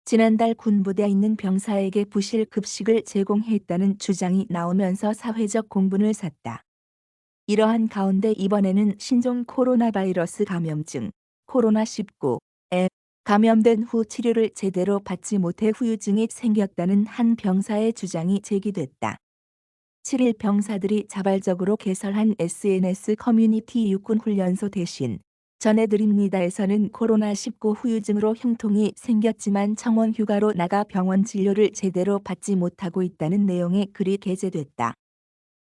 지난달 군부대에 있는 병사에게 부실 급식을 제공했다는 주장이 나오면서 사회적 공분을 샀다. 이러한 가운데 이번에는 신종 코로나 바이러스 감염증 코로나19에 감염된 후 치료를 제대로 받지 못해 후유증이 생겼다는 한 병사의 주장이 제기됐다. 7일 병사들이 자발적으로 개설한 SNS 커뮤니티 육군훈련소 대신 전해드립니다에서는 코로나19 후유증으로 흉통이 생겼지만 청원 휴가로 나가 병원 진료를 제대로 받지 못하고 있다는 내용의 글이 게재됐다.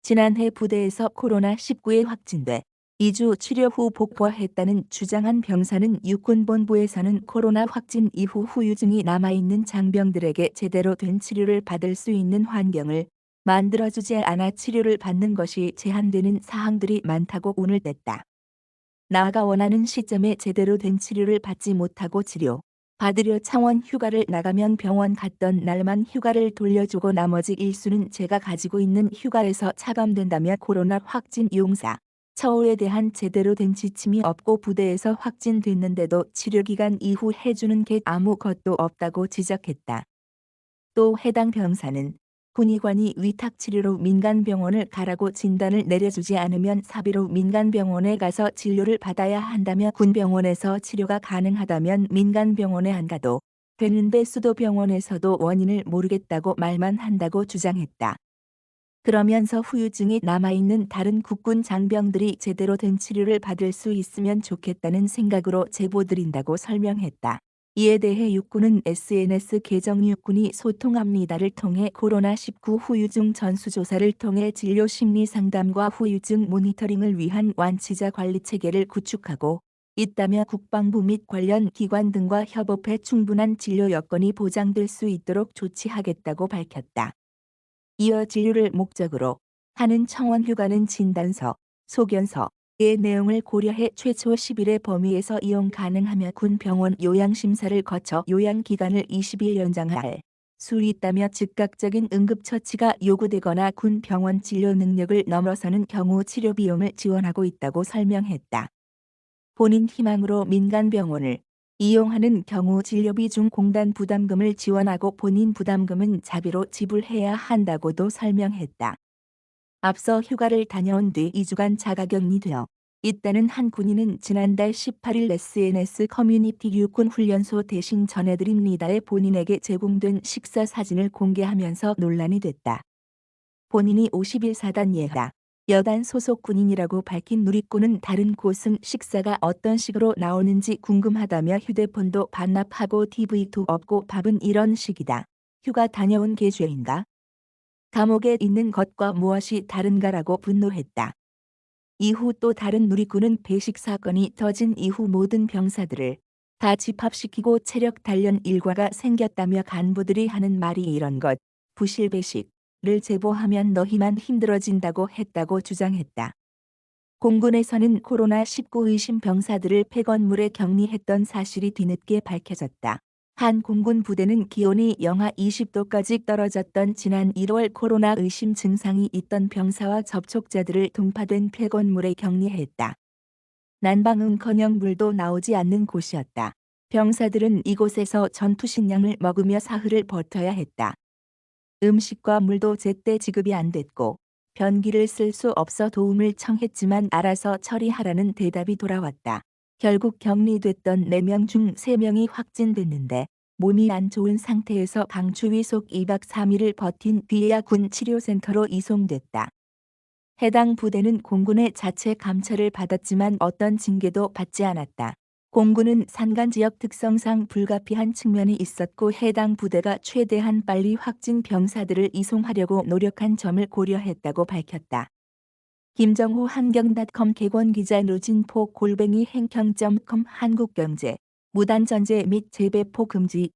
지난해 부대에서 코로나19에 확진돼 2주 치료 후 복구했다는 주장한 병사는 육군본부에서는 코로나 확진 이후 후유증이 남아있는 장병들에게 제대로 된 치료를 받을 수 있는 환경을 만들어주지 않아 치료를 받는 것이 제한되는 사항들이 많다고 운을 냈다. 나아가 원하는 시점에 제대로 된 치료를 받지 못하고 치료 받으려 창원 휴가를 나가면 병원 갔던 날만 휴가를 돌려주고 나머지 일수는 제가 가지고 있는 휴가에서 차감된다며 코로나 확진 용사 처우에 대한 제대로 된 지침이 없고 부대에서 확진됐는데도 치료기간 이후 해주는 게 아무것도 없다고 지적했다. 또 해당 병사는 군의관이 위탁치료로 민간병원을 가라고 진단을 내려주지 않으면 사비로 민간병원에 가서 진료를 받아야 한다며 군병원에서 치료가 가능하다면 민간병원에 안 가도 되는데 수도병원에서도 원인을 모르겠다고 말만 한다고 주장했다. 그러면서 후유증이 남아있는 다른 국군 장병들이 제대로 된 치료를 받을 수 있으면 좋겠다는 생각으로 제보드린다고 설명했다. 이에 대해 육군은 SNS 계정 육군이 소통합니다를 통해 코로나19 후유증 전수조사를 통해 진료 심리 상담과 후유증 모니터링을 위한 완치자 관리 체계를 구축하고 있다며 국방부 및 관련 기관 등과 협업해 충분한 진료 여건이 보장될 수 있도록 조치하겠다고 밝혔다. 이어 진료를 목적으로 하는 청원 휴가는 진단서, 소견서의 내용을 고려해 최초 10일의 범위에서 이용 가능하며 군 병원 요양심사를 거쳐 요양기간을 20일 연장할 수 있다며 즉각적인 응급처치가 요구되거나 군 병원 진료 능력을 넘어서는 경우 치료 비용을 지원하고 있다고 설명했다. 본인 희망으로 민간병원을 이용하는 경우 진료비 중 공단 부담금을 지원하고 본인 부담금은 자비로 지불해야 한다고도 설명했다. 앞서 휴가를 다녀온 뒤 2주간 자가격리되어 있다는 한 군인은 지난달 18일 SNS 커뮤니티 육군훈련소 대신 전해드립니다에 본인에게 제공된 식사 사진을 공개하면서 논란이 됐다. 본인이 51사단 예하 여단 소속 군인이라고 밝힌 누리꾼은 다른 곳은 식사가 어떤 식으로 나오는지 궁금하다며 휴대폰도 반납하고 TV도 없고 밥은 이런 식이다. 휴가 다녀온 게 죄인가? 감옥에 있는 것과 무엇이 다른가라고 분노했다. 이후 또 다른 누리꾼은 배식 사건이 터진 이후 모든 병사들을 다 집합시키고 체력 단련 일과가 생겼다며 간부들이 하는 말이 이런 것, 부실 배식을 제보하면 너희만 힘들어진다고 했다고 주장했다. 공군에서는 코로나19 의심 병사들을 폐건물에 격리했던 사실이 뒤늦게 밝혀졌다. 한 공군 부대는 기온이 영하 20도까지 떨어졌던 지난 1월 코로나 의심 증상이 있던 병사와 접촉자들을 동파된 폐건물에 격리했다. 난방은커녕 물도 나오지 않는 곳이었다. 병사들은 이곳에서 전투식량을 먹으며 사흘을 버텨야 했다. 음식과 물도 제때 지급이 안 됐고 변기를 쓸 수 없어 도움을 청했지만 알아서 처리하라는 대답이 돌아왔다. 결국 격리됐던 4명 중 3명이 확진됐는데 몸이 안 좋은 상태에서 방추위 속 2박 3일을 버틴 뒤에야 군 치료센터로 이송됐다. 해당 부대는 공군의 자체 감찰을 받았지만 어떤 징계도 받지 않았다. 공군은 산간 지역 특성상 불가피한 측면이 있었고 해당 부대가 최대한 빨리 확진 병사들을 이송하려고 노력한 점을 고려했다고 밝혔다. 김정호 한경.com 객원기자 노진포 행평.com 한국경제 무단전제 및 재배포 금지